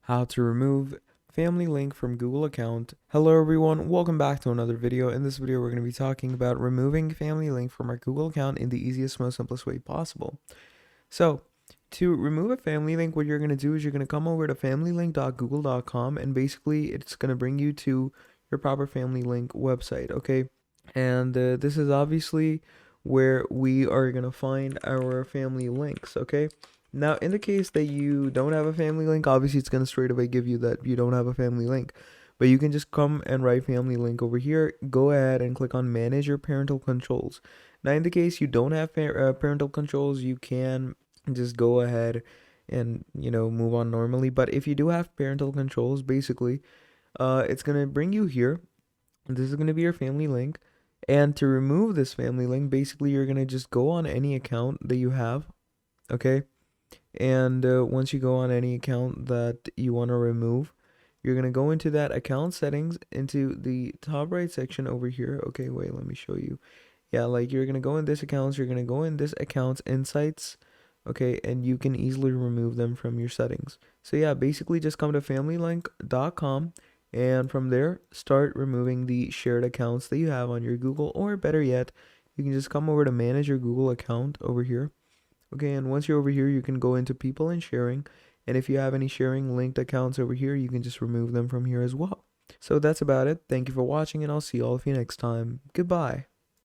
How to remove family link from Google account. Hello everyone, welcome back to another video. In this video we're going to be talking about removing family link from our Google account in the easiest, most simplest way possible. So to remove a family link, what you're going to do is you're going to come over to familylink.google.com, and basically it's going to bring you to your proper family link website, okay? And this is obviously where we are going to find our family links, okay? Now, in the case that you don't have a family link, obviously it's going to straight away give you that you don't have a family link. But you can just come and write family link over here. Go ahead and click on manage your parental controls. Now, in the case you don't have parental controls, you can just go ahead and, move on normally. But if you do have parental controls, basically, it's going to bring you here. This is going to be your family link. And to remove this family link, basically, you're going to just go on any account that you have. Okay. And once you go on any account that you want to remove, you're going to go into that account settings into the top right section over here. Okay, wait, let me show you. Yeah, like you're going to go in this accounts, you're going to go in this accounts insights. Okay, and you can easily remove them from your settings. So yeah, basically just come to familylink.com, and from there start removing the shared accounts that you have on your Google, or better yet, you can just come over to manage your Google account over here. Okay, and once you're over here, you can go into people and sharing. And if you have any sharing linked accounts over here, you can just remove them from here as well. So that's about it. Thank you for watching, and I'll see all of you next time. Goodbye.